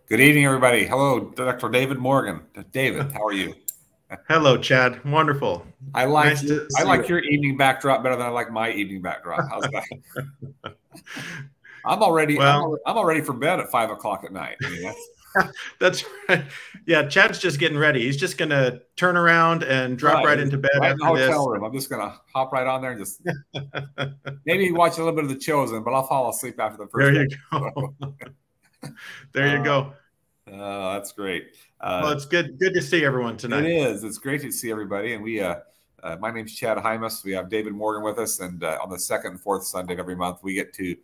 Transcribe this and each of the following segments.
Good evening, everybody. Hello, Dr. David Morgan. David, how are you? Hello, Chad. Wonderful. I Nice to see like you. your evening backdrop better than I like my evening backdrop. How's that? I'm already for bed at 5 o'clock at night. I mean, that's right. Yeah, Chad's just getting ready. He's just gonna turn around and drop right into bed right in the after this. hotel room. I'm just gonna hop right on there and just maybe watch a little bit of The Chosen, but I'll fall asleep after the first. There you go. There you go. That's great. Well, it's good to see everyone tonight. It is. It's great to see everybody. And we, my name's Chad Hymas. We have David Morgan with us, and on the second and fourth Sunday of every month, we get to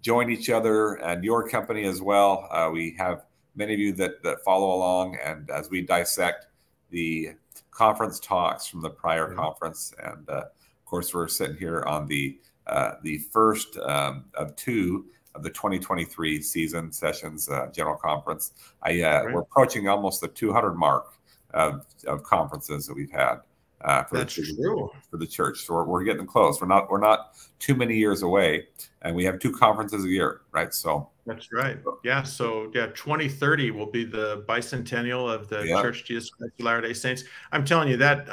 join each other and your company as well. We have many of you that follow along, and as we dissect the conference talks from the prior conference, and of course, we're sitting here on the first of two of the 2023 season sessions general conference. We're approaching almost the 200 mark of conferences that we've had for the church. So we're getting close. We're not too many years away, and we have two conferences a year, right? So that's right. Yeah. So 2030 will be the bicentennial of the Church of Jesus Christ of Latter-day Saints. I'm telling you that.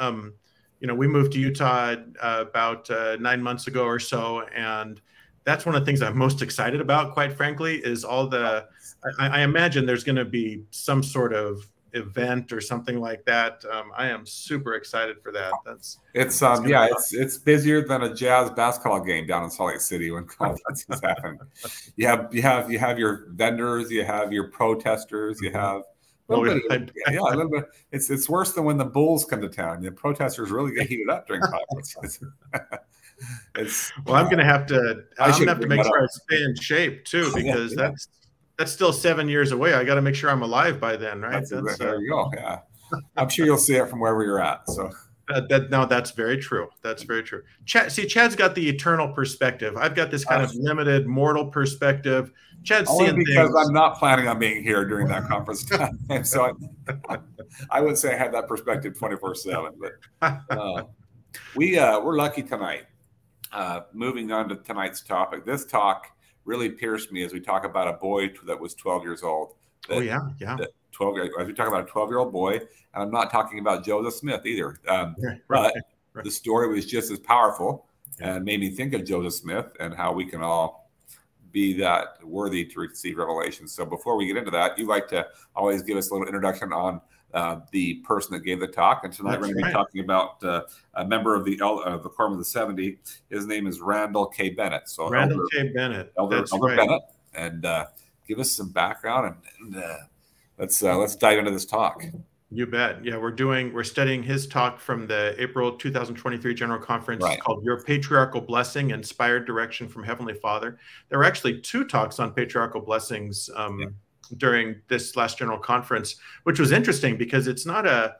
We moved to Utah about 9 months ago or so, and that's one of the things I'm most excited about, quite frankly, is all the, I imagine there's going to be some sort of event or something like that. I am super excited for that. It's busier than a Jazz basketball game down in Salt Lake City when conferences happen. You have your vendors, you have your protesters, you have a little bit. It's worse than when the Bulls come to town. The protesters really get heated up during conferences. I'm gonna have to make sure I stay in shape too, because that's still 7 years away. I got to make sure I'm alive by then, right? There you go. Yeah, I'm sure you'll see it from wherever you're at. So that's very true. That's very true. Chad's got the eternal perspective. I've got this kind of limited mortal perspective. Chad's seeing because I'm not planning on being here during that conference time, so I would say I have that perspective 24/7. But we're lucky tonight. Moving on to tonight's topic. This talk really pierced me as we talk about a boy that was 12 years old. 12. As we talk about a 12-year-old boy, and I'm not talking about Joseph Smith either. But the story was just as powerful and made me think of Joseph Smith and how we can all be that worthy to receive revelation. So before we get into that, you like to always give us a little introduction on the person that gave the talk, and tonight we're going to be talking about a member of the Quorum of the 70. His name is Randall K. Bennett. So Randall K. Bennett, Elder Bennett, and give us some background and let's dive into this talk. You bet. Yeah, we're studying his talk from the April 2023 General Conference called "Your Patriarchal Blessing: Inspired Direction from Heavenly Father." There were actually two talks on patriarchal blessings during this last general conference, which was interesting because it's not a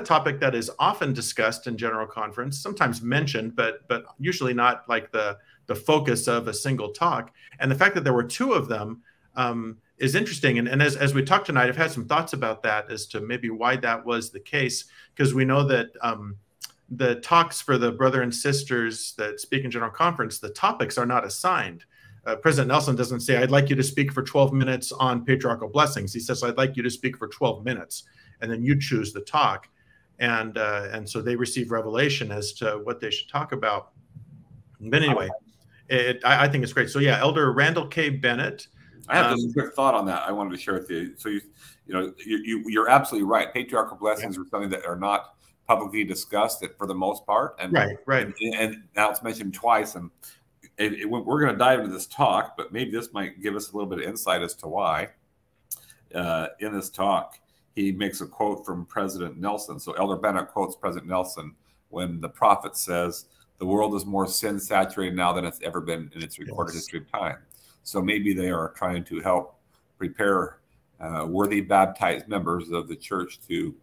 topic that is often discussed in general conference, sometimes mentioned, but usually not like the focus of a single talk. And the fact that there were two of them is interesting. And as we talk tonight, I've had some thoughts about that as to maybe why that was the case, because we know that the talks for the brother and sisters that speak in general conference, the topics are not assigned. President Nelson doesn't say, "I'd like you to speak for 12 minutes on patriarchal blessings." He says, "I'd like you to speak for 12 minutes, and then you choose the talk." And so they receive revelation as to what they should talk about. But anyway, I think it's great. So Elder Randall K. Bennett. I have just a quick thought on that I wanted to share with you. So you're absolutely right. Patriarchal blessings are something that are not publicly discussed for the most part. And right. And now it's mentioned twice, and we're going to dive into this talk, but maybe this might give us a little bit of insight as to why. In this talk, he makes a quote from President Nelson. So Elder Bennett quotes President Nelson when the prophet says, "The world is more sin saturated now than it's ever been in its recorded history of time." So maybe they are trying to help prepare worthy baptized members of the church to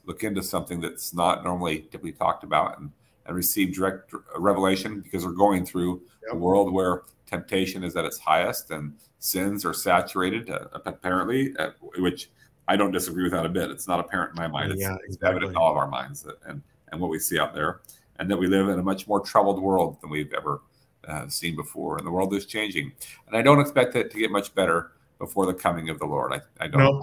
look into something that's not normally typically talked about and receive direct revelation, because we're going through a world where temptation is at its highest and sins are saturated, apparently, which I don't disagree with that a bit. It's not apparent in my mind. It's evident in all of our minds and what we see out there, and that we live in a much more troubled world than we've ever seen before. And the world is changing. And I don't expect it to get much better, before the coming of the Lord. I don't. Nope.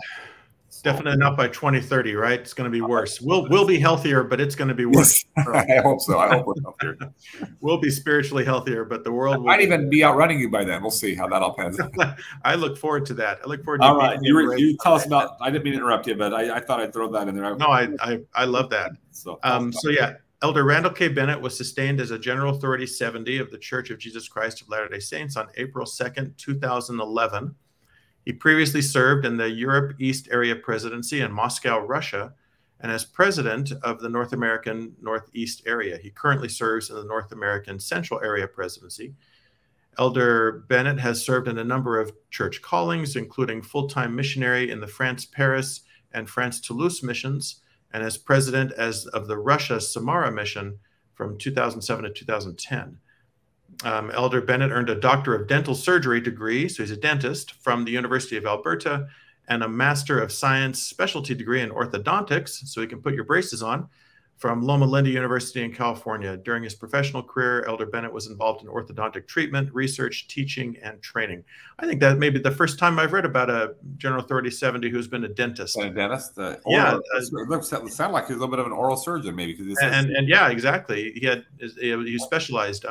Definitely not by 2030, right? It's going to be worse. We'll be healthier, but it's going to be worse. I hope so. I hope we're healthier. We'll be spiritually healthier, but the world might even be outrunning you by then. We'll see how that all pans out. I look forward to that. I look forward to all right. You tell us about. I didn't mean to interrupt you, but I thought I'd throw that in there. No, I love that. So yeah, Elder Randall K. Bennett was sustained as a General Authority 70 of the Church of Jesus Christ of Latter-day Saints on April 2nd, 2011. He previously served in the Europe East Area Presidency in Moscow, Russia, and as president of the North American Northeast Area. He currently serves in the North American Central Area Presidency. Elder Bennett has served in a number of church callings, including full-time missionary in the France-Paris and France-Toulouse missions, and as president of the Russia-Samara mission from 2007 to 2010. Elder Bennett earned a Doctor of Dental Surgery degree, so he's a dentist, from the University of Alberta, and a Master of Science specialty degree in orthodontics, so he can put your braces on, from Loma Linda University in California. During his professional career, Elder Bennett was involved in orthodontic treatment, research, teaching, and training. I think that may be the first time I've read about a General Authority 70 who's been a dentist. A dentist? Yeah. It sounded like he's a little bit of an oral surgeon, maybe. And yeah, exactly. He specialized.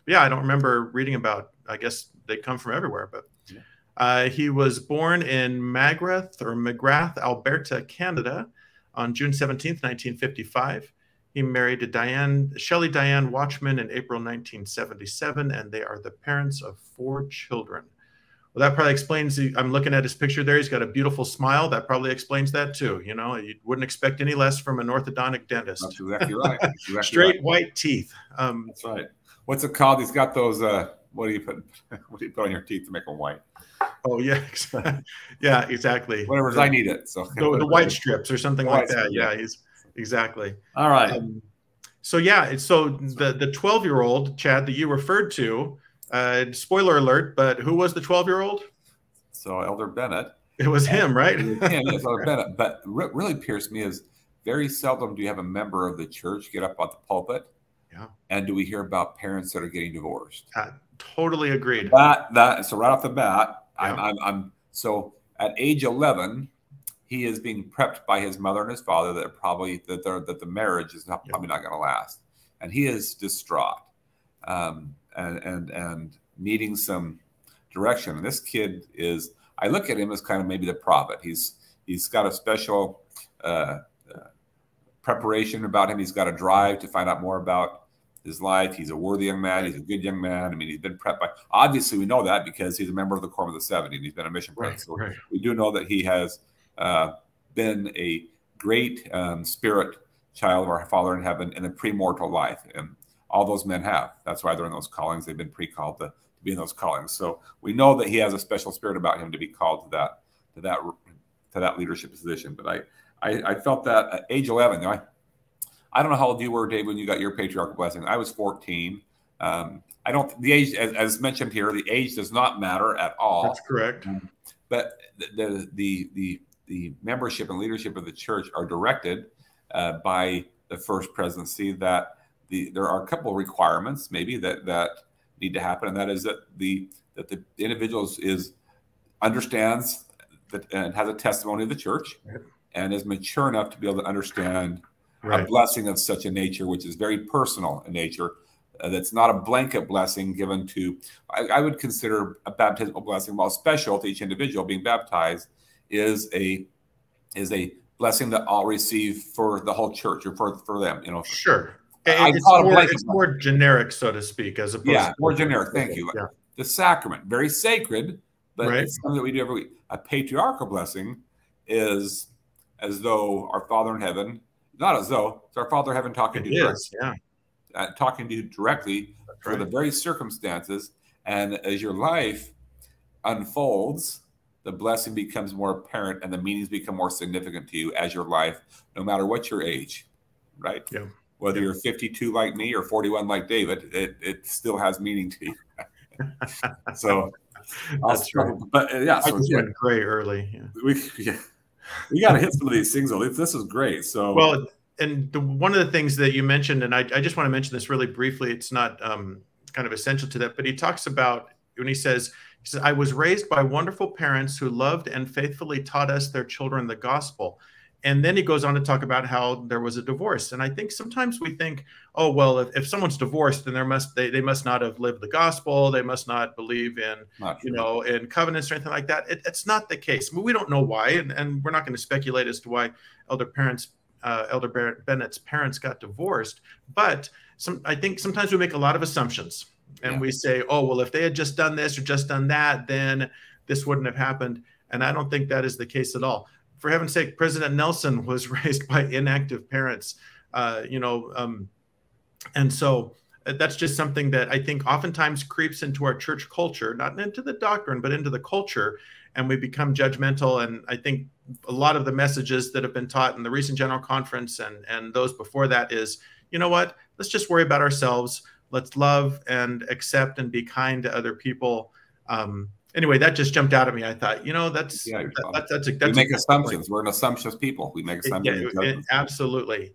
Yeah, I don't remember reading about, I guess they come from everywhere, but he was born in McGrath, Alberta, Canada on June 17th, 1955. He married Shelley Diane Watchman in April 1977, and they are the parents of 4 children. Well, that probably explains, I'm looking at his picture there. He's got a beautiful smile. That probably explains that too. You know, you wouldn't expect any less from an orthodontic dentist. That's exactly right. Exactly Straight right. white teeth. That's right. What's it called? He's got those. What do you put on your teeth to make them white? Oh yeah, yeah, exactly. Whatever I need it. So the white strips or something like that. Yeah, he's exactly. All right. So yeah, so the 12-year-old Chad that you referred to. Spoiler alert, but who was the 12-year-old? So Elder Bennett. It was him, right? Yes, Elder Bennett. But really pierced me is very seldom do you have a member of the church get up on the pulpit. Yeah. And do we hear about parents that are getting divorced? Totally agreed. So right off the bat, yeah. I'm so at age 11, he is being prepped by his mother and his father that the marriage is probably not going to last, and he is distraught, and needing some direction. And this kid is, I look at him as kind of maybe the prophet. He's got a special preparation about him. He's got a drive to find out more about his life. He's a worthy young man. He's a good young man. I mean, he's been prepped by, obviously we know that because he's a member of the Quorum of the 70 and he's been a mission prince. So we do know that he has been a great spirit child of our Father in heaven in a premortal life. And all those men have. That's why they're in those callings. They've been pre-called to be in those callings. So we know that he has a special spirit about him to be called to that leadership position. But I felt that at age 11, I don't know how old you were, Dave, when you got your patriarchal blessing. I was 14. The age, as mentioned here, the age does not matter at all. That's correct. But the membership and leadership of the church are directed by the first presidency that there are a couple of requirements maybe that need to happen, and that is that the individual understands that and has a testimony of the church, and is mature enough to be able to understand a blessing of such a nature, which is very personal in nature. That's not a blanket blessing given to, I would consider a baptismal blessing, while special to each individual being baptized, is a blessing that all receive for the whole church or for them. You know, sure. It's more generic, so to speak, as opposed to more generic. Thank you. Yeah. The sacrament, very sacred, but it's something that we do every week. A patriarchal blessing is as though our Father in heaven, not as though, it's our Father in heaven talking to you directly. Talking to you directly for the very circumstances. And as your life unfolds, the blessing becomes more apparent and the meanings become more significant to you as your life, no matter what your age, right? Yeah. Whether you're 52 like me or 41 like David, it still has meaning to you. So that's right. But I just went gray early. Yeah. We got to hit some of these things though. This is great. So well, and one of the things that you mentioned, and I just want to mention this really briefly. It's not kind of essential to that, but he talks about when he says He says, I was raised by wonderful parents who loved and faithfully taught us, their children, the gospel. And then he goes on to talk about how there was a divorce. And I think sometimes we think, oh, well, if someone's divorced, then they must not have lived the gospel. They must not believe in, in covenants or anything like that. It's not the case. I mean, we don't know why, and we're not going to speculate as to why Elder Bennett's parents got divorced. But I think sometimes we make a lot of assumptions, and we say, oh, well, if they had just done this or just done that, then this wouldn't have happened. And I don't think that is the case at all. For heaven's sake, President Nelson was raised by inactive parents, and so that's just something that I think oftentimes creeps into our church culture, not into the doctrine, but into the culture, and we become judgmental. And I think a lot of the messages that have been taught in the recent General Conference and those before that is, you know what, let's just worry about ourselves. Let's love and accept and be kind to other people. Anyway, that just jumped out at me. I thought, that's we make assumptions. We're an assumptious people. We make assumptions. Absolutely.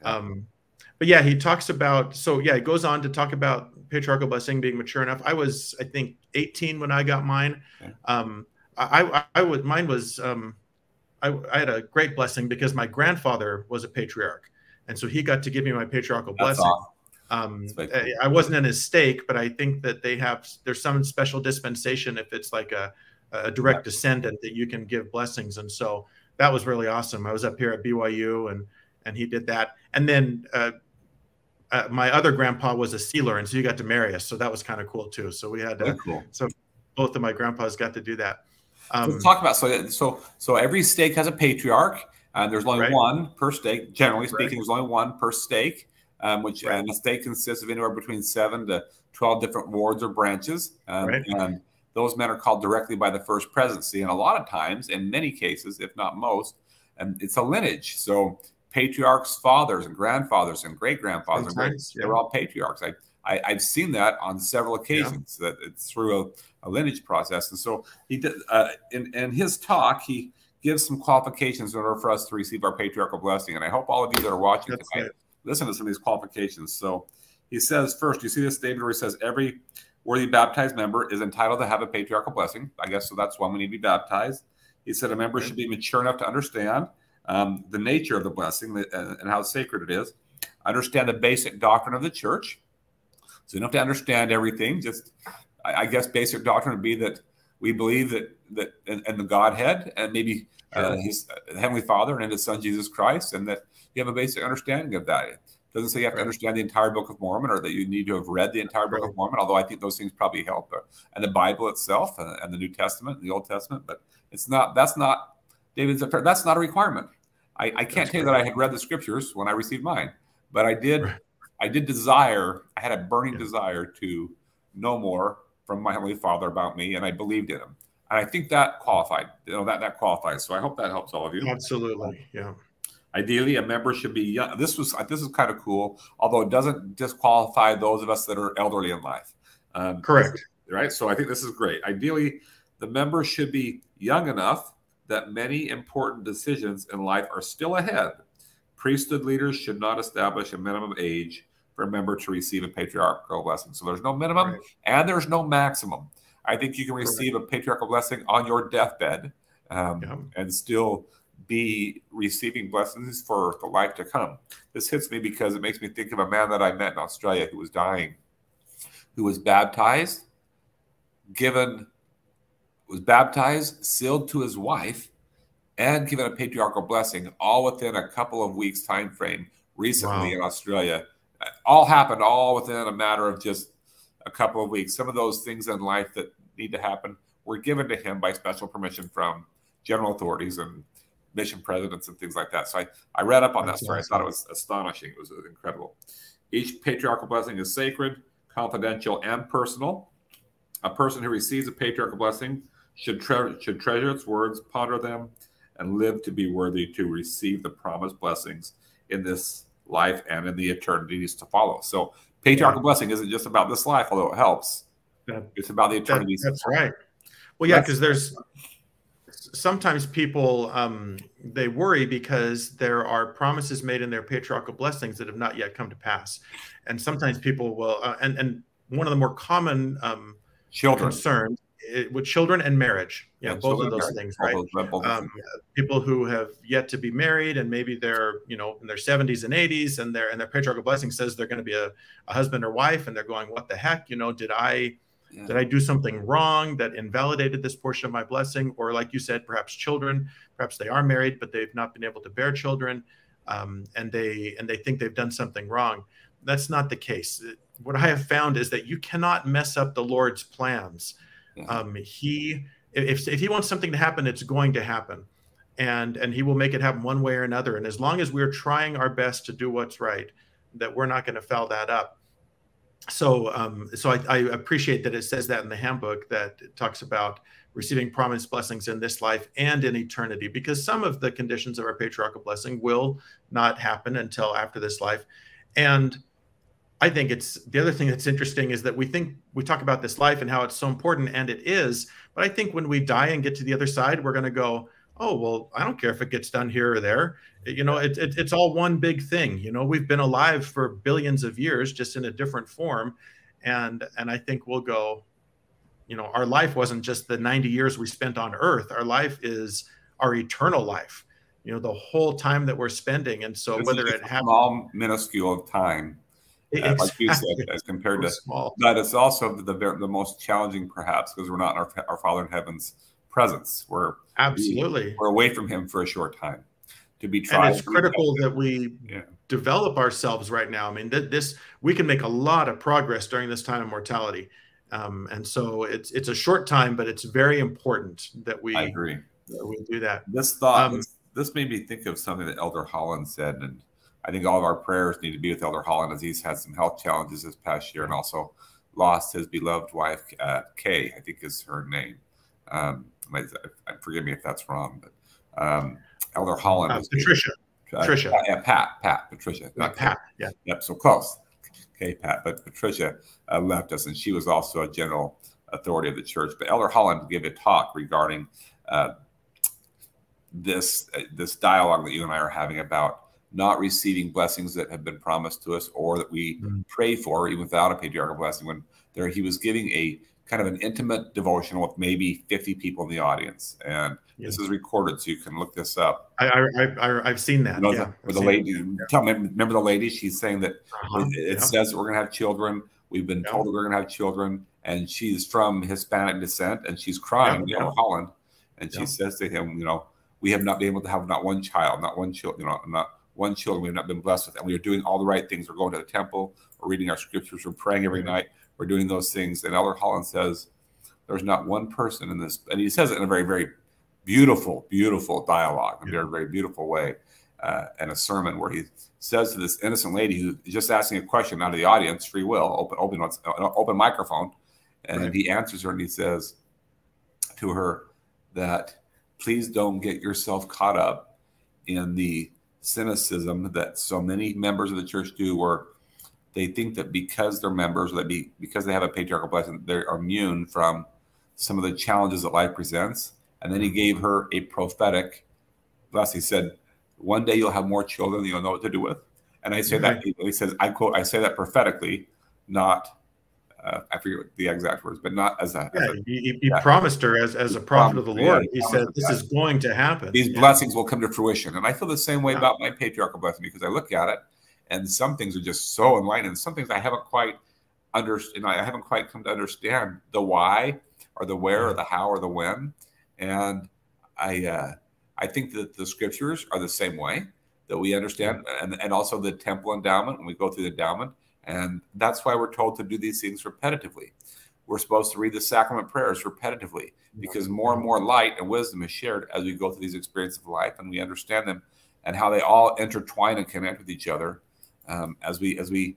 But yeah, he talks about, he goes on to talk about patriarchal blessing being mature enough. I was, I think, 18 when I got mine. Okay. I had a great blessing because my grandfather was a patriarch. And so he got to give me my patriarchal blessing. Awesome. I wasn't in his stake, but I think that there's some special dispensation if it's like a direct descendant that you can give blessings. And so that was really awesome. I was up here at BYU and he did that. And then my other grandpa was a sealer, and so he got to marry us. So that was kind of cool too. So we had so both of my grandpas got to do that. Let's talk about so every stake has a patriarch, and there's only one per stake. Generally speaking, there's only one per stake. And the stake consists of anywhere between 7 to 12 different wards or branches. And those men are called directly by the first presidency. And a lot of times, in many cases, if not most, it's a lineage. So patriarchs' fathers and grandfathers and great-grandfathers, they're all patriarchs. I've seen that on several occasions, that it's through a lineage process. And so he did, in his talk, he gives some qualifications in order for us to receive our patriarchal blessing. And I hope all of you that are watching tonight listen to some of these qualifications. So he says, first, you see this statement where he says every worthy baptized member is entitled to have a patriarchal blessing. I guess so that's one we need to be baptized. He said a member should be mature enough to understand the nature of the blessing and how sacred it is. Understand the basic doctrine of the church. So you don't have to understand everything. Just, I guess, basic doctrine would be that we believe that in the Godhead and maybe his Heavenly Father and his Son Jesus Christ, and that you have a basic understanding of that. It doesn't say you have to understand the entire Book of Mormon or that you need to have read the entire Book of Mormon, although I think those things probably help. And the Bible itself and the New Testament and the Old Testament, but that's not David's affair. That's not a requirement. I can't tell you that I had read the scriptures when I received mine, but I did desire, I had a burning desire to know more from my Heavenly Father about me, and I believed in him. And I think that qualified, that qualifies. So I hope that helps all of you. Absolutely. Yeah. Ideally, a member should be young. This is kind of cool, although it doesn't disqualify those of us that are elderly in life. Correct. Right. So I think this is great. Ideally, the member should be young enough that many important decisions in life are still ahead. Priesthood leaders should not establish a minimum age for a member to receive a patriarchal blessing. So there's no minimum and there's no maximum. I think you can receive a patriarchal blessing on your deathbed and still be receiving blessings for the life to come. This hits me because it makes me think of a man that I met in Australia who was dying, who was baptized, sealed to his wife, and given a patriarchal blessing, all within a couple of weeks time frame recently in Australia. All happened all within a matter of just a couple of weeks. Some of those things in life that need to happen were given to him by special permission from general authorities and mission presidents and things like that. So I read up on that story. I thought it was astonishing. It was incredible. Each patriarchal blessing is sacred, confidential, and personal. A person who receives a patriarchal blessing should treasure its words, ponder them, and live to be worthy to receive the promised blessings in this life and in the eternities to follow. So patriarchal blessing isn't just about this life, although it helps. It's about the eternities. That's right. Well, yeah, because there's sometimes people, they worry because there are promises made in their patriarchal blessings that have not yet come to pass. And sometimes people will, and one of the more common concerns with children and marriage. Yeah, And both of those things, right? People who have yet to be married, and maybe they're, you know, in their 70s and 80s, and their patriarchal blessing says they're going to be a husband or wife, and they're going, what the heck? You know, did I do something wrong that invalidated this portion of my blessing? Or like you said, perhaps children, perhaps they are married, but they've not been able to bear children, and they think they've done something wrong. That's not the case. What I have found is that you cannot mess up the Lord's plans. If he wants something to happen, it's going to happen, and he will make it happen one way or another. And as long as we're trying our best to do what's right, that we're not going to foul that up. So, I appreciate that it says that in the handbook, that it talks about receiving promised blessings in this life and in eternity, because some of the conditions of our patriarchal blessing will not happen until after this life. And I think it's the other thing that's interesting is that we talk about this life and how it's so important, and it is. But I think when we die and get to the other side, we're going to go, oh, well, I don't care if it gets done here or there. You know, it's all one big thing. You know, we've been alive for billions of years, just in a different form. And I think we'll go, you know, our life wasn't just the 90 years we spent on earth. Our life is our eternal life, you know, the whole time that we're spending. And so whether it happens, small, minuscule of time, exactly, like you said, as compared to small, but it's also the most challenging, perhaps, because we're not in our Father in heaven's presence. We're away from him for a short time. To be tried, and it's critical that we develop ourselves right now. I mean, we can make a lot of progress during this time of mortality, and so it's a short time, but it's very important that we. I agree. That we do that. This thought, this made me think of something that Elder Holland said, and I think all of our prayers need to be with Elder Holland, as he's had some health challenges this past year, and also lost his beloved wife, Kay, I think is her name. Forgive me if that's wrong, but Elder Holland, Patricia, Patricia, not Pat, yeah, yep, so close. Okay, Pat, but Patricia left us, and she was also a general authority of the church. But Elder Holland gave a talk regarding this dialogue that you and I are having about not receiving blessings that have been promised to us, or that we pray for, even without a patriarchal blessing. When he was giving a kind of an intimate devotional with maybe 50 people in the audience, and this is recorded, so you can look this up. I've seen that. You know, the lady, remember the lady? She's saying that it says that we're going to have children. We've been told that we're going to have children, and she's from Hispanic descent, and she's crying, Holland, and she says to him, you know, we have not been able to have not one child, not one child, you know, not one children. We have not been blessed with, and we are doing all the right things. We're going to the temple, we're reading our scriptures, we're praying every night, we're doing those things. And Elder Holland says, there's not one person in this, and he says it in a very, very beautiful, beautiful dialogue, in a very, very beautiful way, and a sermon where he says to this innocent lady who's just asking a question out of the audience, free will, open microphone, and he answers her, and he says to her that, please don't get yourself caught up in the cynicism that so many members of the church do, where they think that because they're members, because they have a patriarchal blessing, they're immune from some of the challenges that life presents. And then he gave her a prophetic blessing. He said, one day you'll have more children than you'll know what to do with. And I say that, he says, I quote, I say that prophetically, not, I forget the exact words, but not as a. He promised her as a prophet of the Lord. He said, this is going to happen. These blessings will come to fruition. And I feel the same way about my patriarchal blessing, because I look at it and some things are just so enlightening. Some things I haven't quite understood. I haven't quite come to understand the why or the where or the how or the when. And I think that the scriptures are the same way, that we understand, and also the temple endowment, when we go through the endowment. And that's why we're told to do these things repetitively. We're supposed to read the sacrament prayers repetitively, because more and more light and wisdom is shared as we go through these experiences of life, and we understand them and how they all intertwine and connect with each other as we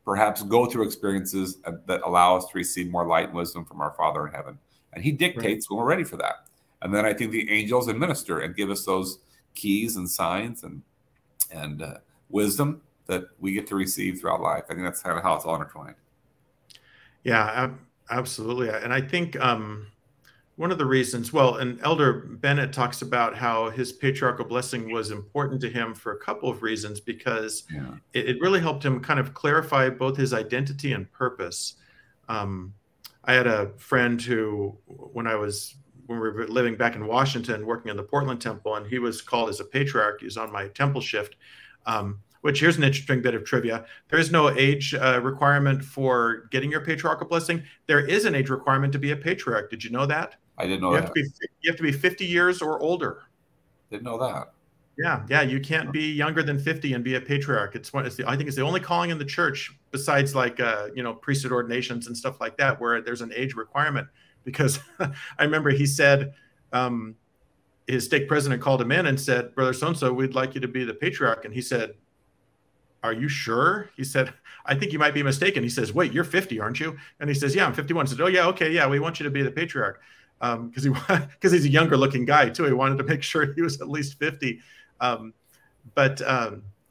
perhaps go through experiences that allow us to receive more light and wisdom from our Father in heaven. And he dictates when we're ready for that. And then I think the angels administer and give us those keys and signs and wisdom that we get to receive throughout life. I think that's kind of how it's all intertwined. Yeah, absolutely. And I think one of the reasons, well, and Elder Bennett talks about how his patriarchal blessing was important to him for a couple of reasons, because it really helped him kind of clarify both his identity and purpose. I had a friend who, when we were living back in Washington, working in the Portland Temple, and he was called as a patriarch. He was on my temple shift. Which, here's an interesting bit of trivia. There is no age requirement for getting your patriarchal blessing. There is an age requirement to be a patriarch. Did you know that? I didn't know that. You have to be 50 years or older. Didn't know that. Yeah. You can't be younger than 50 and be a patriarch. I think it's the only calling in the church besides like priesthood ordinations and stuff like that, where there's an age requirement. Because I remember he said, his stake president called him in and said, "Brother so-and-so, we'd like you to be the patriarch." And he said, "Are you sure?" He said, "I think you might be mistaken." He says, "Wait, you're 50, aren't you?" And he says, "Yeah, I'm 51." He said, "Oh yeah, okay, yeah, we want you to be the patriarch." Because he's a younger looking guy too. He wanted to make sure he was at least 50. It's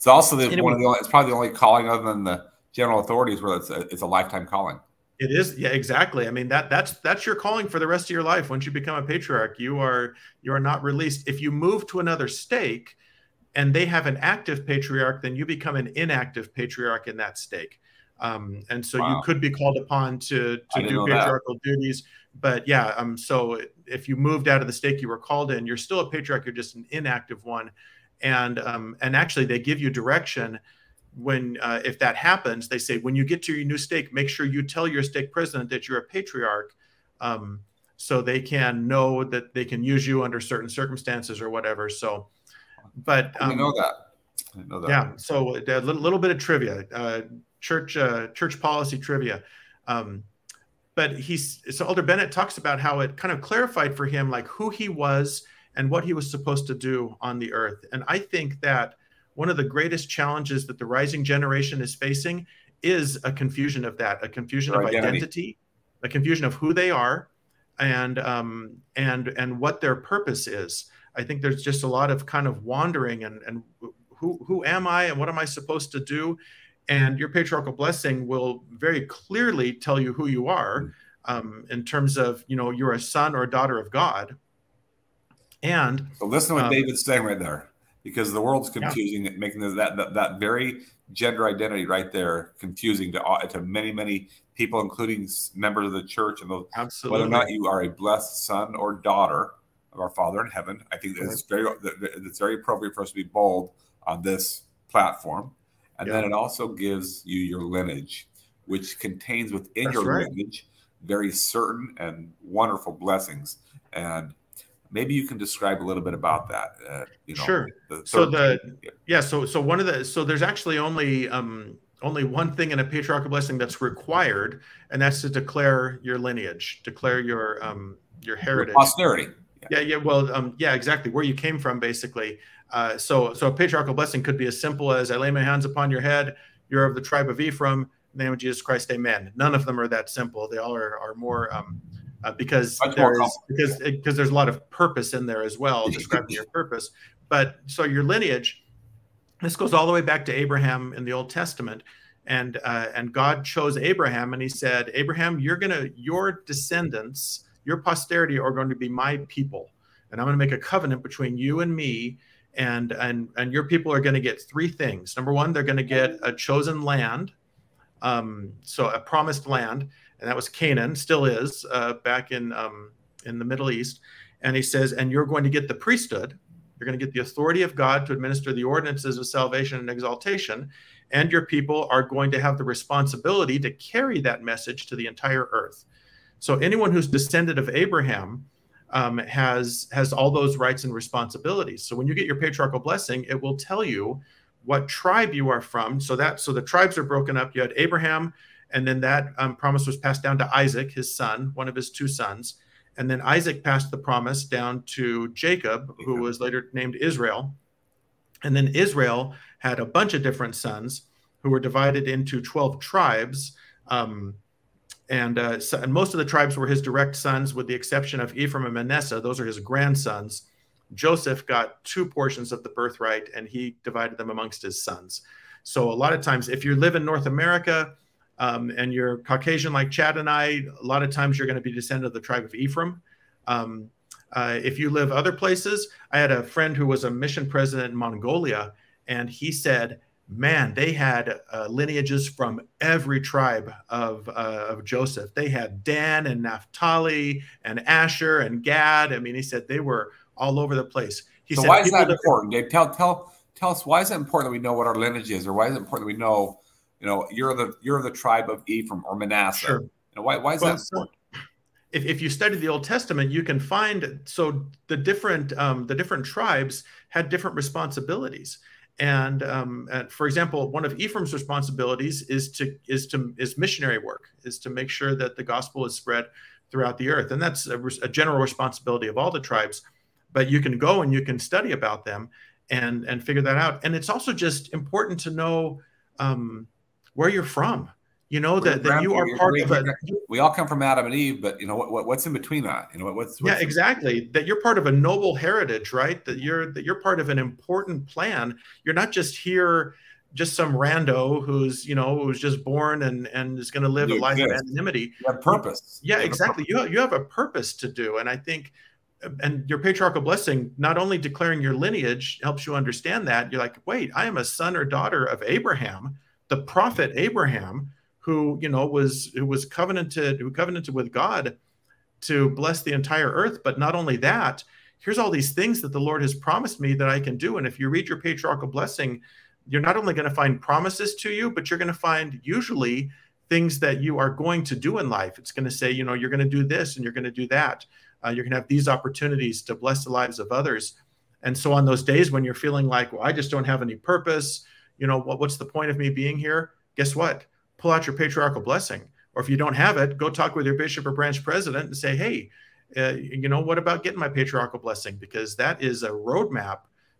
also it's probably the only calling other than the general authorities where it's a lifetime calling. It is, yeah, exactly. I mean, that's your calling for the rest of your life. Once you become a patriarch, you are not released. If you move to another stake and they have an active patriarch, then you become an inactive patriarch in that stake. And so you could be called upon to do patriarchal duties. But yeah, so if you moved out of the stake you were called in, you're still a patriarch, you're just an inactive one. And actually they give you direction when if that happens. They say, when you get to your new stake, make sure you tell your stake president that you're a patriarch, so they can know that they can use you under certain circumstances or whatever. So, but I know that. I know that. Yeah. So a little bit of trivia, church policy trivia. But so Elder Bennett talks about how it kind of clarified for him like who he was and what he was supposed to do on the earth. And I think that one of the greatest challenges that the rising generation is facing is a confusion of that, a confusion of identity, a confusion of who they are, and what their purpose is. I think there's just a lot of kind of wandering and who am I and what am I supposed to do? And your patriarchal blessing will very clearly tell you who you are, in terms of, you're a son or a daughter of God. And so listen to what David's saying right there, because the world's confusing, making that very gender identity right there confusing to many, many people, including members of the church, and those, whether or not you are a blessed son or daughter of our Father in heaven. I think that it's very appropriate for us to be bold on this platform. And then it also gives you your lineage, which contains within your lineage very certain and wonderful blessings. And maybe you can describe a little bit about that. Sure. So there's actually only one thing in a patriarchal blessing that's required, and that's to declare your lineage, declare your heritage, your posterity. Yeah, exactly, where you came from, basically. So a patriarchal blessing could be as simple as, I lay my hands upon your head, you're of the tribe of Ephraim, in the name of Jesus Christ, amen. None of them are that simple. They all are more, because there's a lot of purpose in there as well, describing your purpose. But so your lineage, this goes all the way back to Abraham in the Old Testament. And God chose Abraham, and he said, Abraham, your descendants, your posterity are going to be my people. And I'm going to make a covenant between you and me. And your people are going to get three things. Number one, they're going to get a chosen land, so a promised land, and that was Canaan, still is, back in the Middle East. And he says, and you're going to get the priesthood. You're going to get the authority of God to administer the ordinances of salvation and exaltation, and your people are going to have the responsibility to carry that message to the entire earth. So anyone who's descendant of Abraham has all those rights and responsibilities. So when you get your patriarchal blessing, it will tell you what tribe you are from. So the tribes are broken up. You had Abraham, and then that promise was passed down to Isaac, his son, one of his two sons. And then Isaac passed the promise down to Jacob, who was later named Israel. And then Israel had a bunch of different sons who were divided into 12 tribes. And most of the tribes were his direct sons, with the exception of Ephraim and Manasseh. Those are his grandsons. Joseph got 2 portions of the birthright, and he divided them amongst his sons. So a lot of times, if you live in North America and you're Caucasian like Chad and I, a lot of times you're going to be descendant of the tribe of Ephraim. If you live other places, I had a friend who was a mission president in Mongolia, and he said man, they had lineages from every tribe of Joseph. They had Dan and Naphtali and Asher and Gad. I mean, he said they were all over the place. He so said, why is that important? Dave, tell us, why is it important that we know what our lineage is, or why is it important that we know, you're the tribe of Ephraim or Manasseh? Sure. Why is that important? If you study the Old Testament, you can find the different tribes had different responsibilities. And for example, one of Ephraim's responsibilities is missionary work, is to make sure that the gospel is spread throughout the earth, and that's a general responsibility of all the tribes. But you can go and you can study about them and figure that out. And it's also just important to know where you're from. That you are part of a. We all come from Adam and Eve, but what's in between that? What's yeah, exactly. That you're part of a noble heritage, right? That you're part of an important plan. You're not just here, just some rando who's just born and is going to live a life of anonymity. You have purpose. Yeah, exactly. You have a purpose to do, and I think, and your patriarchal blessing, not only declaring your lineage helps you understand that. You're like, wait, I am a son or daughter of Abraham, the prophet Abraham, who was covenanted with God to bless the entire earth. But not only that, here's all these things that the Lord has promised me that I can do. And if you read your patriarchal blessing, you're not only going to find promises to you, but you're going to find usually things that you are going to do in life. It's going to say, you're going to do this and you're going to do that. You're going to have these opportunities to bless the lives of others. And so on those days when you're feeling like, well, I just don't have any purpose, what's the point of me being here? Guess what? Pull out your patriarchal blessing. Or if you don't have it, go talk with your bishop or branch president and say, hey, what about getting my patriarchal blessing? Because that is a roadmap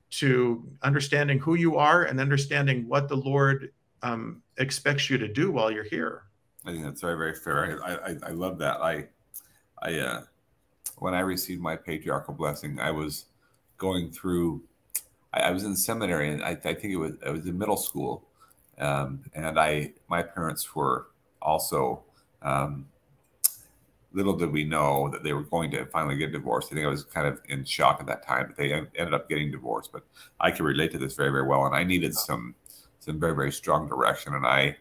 to understanding who you are and understanding what the Lord expects you to do while you're here. I think that's very, very fair. I love that. When I received my patriarchal blessing, I was going through, I was in seminary, and I think I was in middle school. And my parents were also, little did we know that they were going to finally get divorced. I think I was kind of in shock at that time, but they ended up getting divorced. But I can relate to this very, very well. And I needed some very, very strong direction. And I,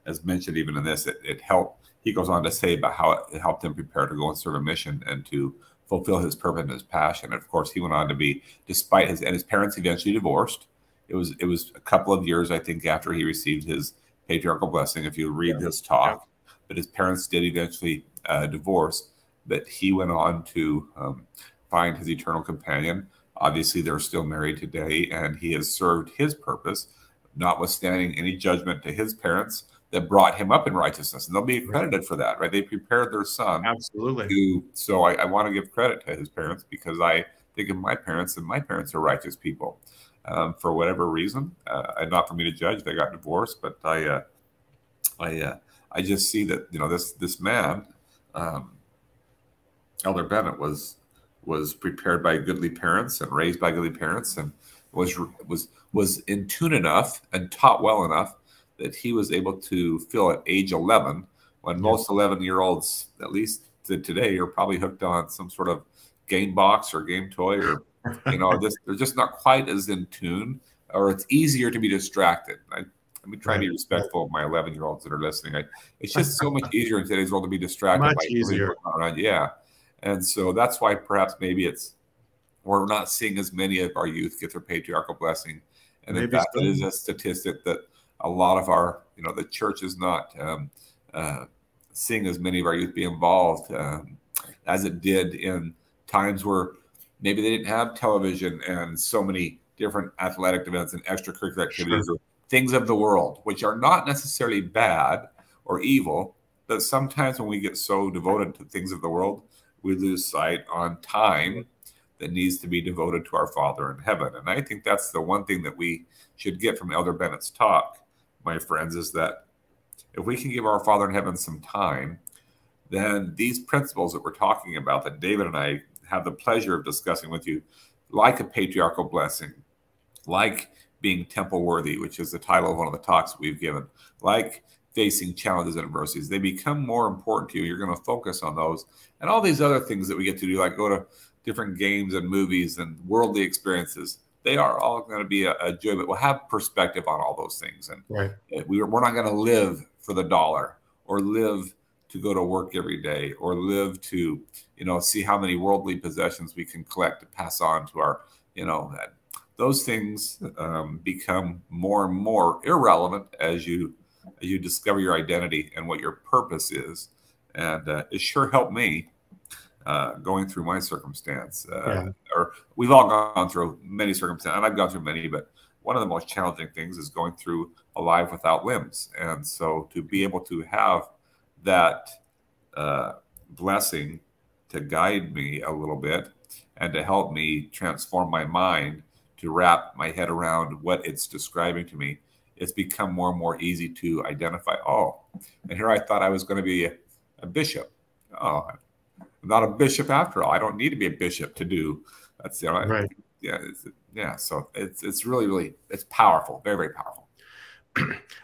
as mentioned, even in this, it helped. He goes on to say about how it helped him prepare to go and serve a mission and to fulfill his purpose and his passion. And of course, he went on to be, despite his parents eventually divorced. It was a couple of years, I think, after he received his patriarchal blessing, if you read this talk, but his parents did eventually divorce, but he went on to find his eternal companion. Obviously, they're still married today, and he has served his purpose, notwithstanding any judgment to his parents that brought him up in righteousness. And they'll be credited for that, right? They prepared their son. Absolutely. So I want to give credit to his parents, because I think of my parents, and my parents are righteous people. For whatever reason, and not for me to judge, they got divorced. But I just see that this man, Elder Bennett, was prepared by goodly parents and raised by goodly parents, and was in tune enough and taught well enough that he was able to feel at age 11, when most 11-year-olds, at least today, are probably hooked on some sort of game box or game toy, or they're just not quite as in tune, or it's easier to be distracted. Let me try to be respectful of my 11-year-olds that are listening. It's just so much easier in today's world to be distracted. Much easier. Around. Yeah. And so that's why perhaps maybe we're not seeing as many of our youth get their patriarchal blessing. And in fact, it is a statistic that a lot of our, the church is not seeing as many of our youth be involved as it did in times where maybe they didn't have television and so many different athletic events and extracurricular activities, or things of the world, which are not necessarily bad or evil, but sometimes when we get so devoted to things of the world, we lose sight on time that needs to be devoted to our Father in heaven. And I think that's the one thing that we should get from Elder Bennett's talk, my friends, is that if we can give our Father in heaven some time, then these principles that we're talking about, that David and I have the pleasure of discussing with you, like a patriarchal blessing, like being temple worthy, which is the title of one of the talks we've given, like facing challenges and adversities, they become more important to you. You're going to focus on those, and all these other things that we get to do, like go to different games and movies and worldly experiences, they are all going to be a joy, but we'll have perspective on all those things. And right. we're not going to live for the dollar, or live to go to work every day, or live to, see how many worldly possessions we can collect to pass on to our, those things become more and more irrelevant as you discover your identity and what your purpose is. And it sure helped me going through my circumstance. Or we've all gone through many circumstances, and I've gone through many, but one of the most challenging things is going through a life without limbs. And so to be able to have that blessing to guide me a little bit and to help me transform my mind, to wrap my head around what it's describing to me, it's become more and more easy to identify. Oh, and here I thought I was going to be a bishop. Oh, I'm not a bishop after all. I don't need to be a bishop to do. That's right. Yeah. So it's really it's powerful, very, very powerful.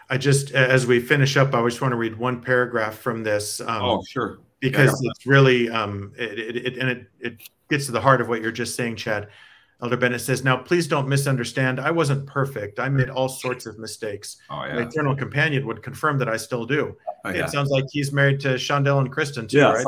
I just, as we finish up, I just want to read one paragraph from this. Oh, sure. Because it's really it gets to the heart of what you're just saying, Chad. Elder Bennett says, "Now, please don't misunderstand. I wasn't perfect. I made all sorts of mistakes. Oh, yeah. My eternal companion would confirm that I still do." Oh, yeah. It sounds like he's married to Shondell and Kristen too, right?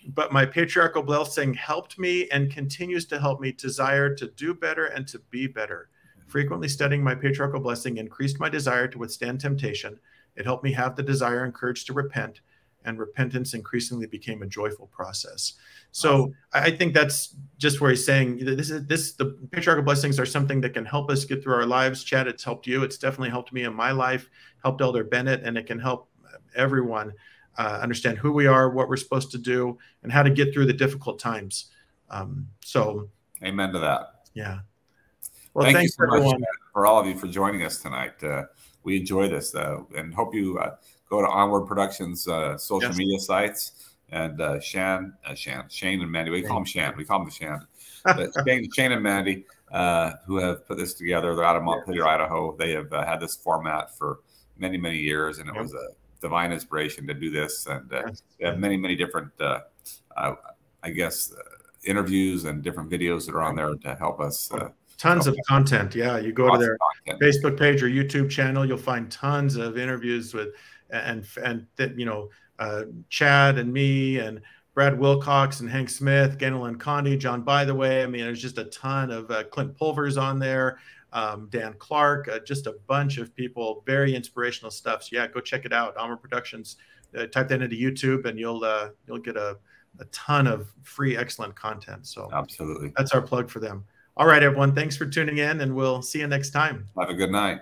But my patriarchal blessing helped me and continues to help me desire to do better and to be better. Frequently studying my patriarchal blessing increased my desire to withstand temptation. It helped me have the desire and courage to repent, and repentance increasingly became a joyful process. So I think that's just where he's saying the patriarchal blessings are something that can help us get through our lives. Chad, it's helped you. It's definitely helped me in my life, helped Elder Bennett, and it can help everyone understand who we are, what we're supposed to do, and how to get through the difficult times. So amen to that. Yeah. Well, thanks so much for all of you for joining us tonight. We enjoy this and hope you go to Onward Productions social media sites, and Shane and Mandy. We call him Shan. We call him the Shan. But Shane and Mandy, who have put this together. They're out of Montpelier, Idaho. They have had this format for many, many years, and it was a divine inspiration to do this. And they have many, many different, interviews and different videos that are on there to help us. Tons of content. Yeah, you go to their Facebook page or YouTube channel, you'll find tons of interviews with Chad and me and Brad Wilcox and Hank Smith, Ganel Condi, John By the Way. I mean, there's just a ton of Clint Pulvers on there, Dan Clark, just a bunch of people, very inspirational stuff. So yeah, go check it out. Onward Productions. Type that into YouTube, and you'll get a ton of free, excellent content. So absolutely, that's our plug for them. All right, everyone. Thanks for tuning in, and we'll see you next time. Have a good night.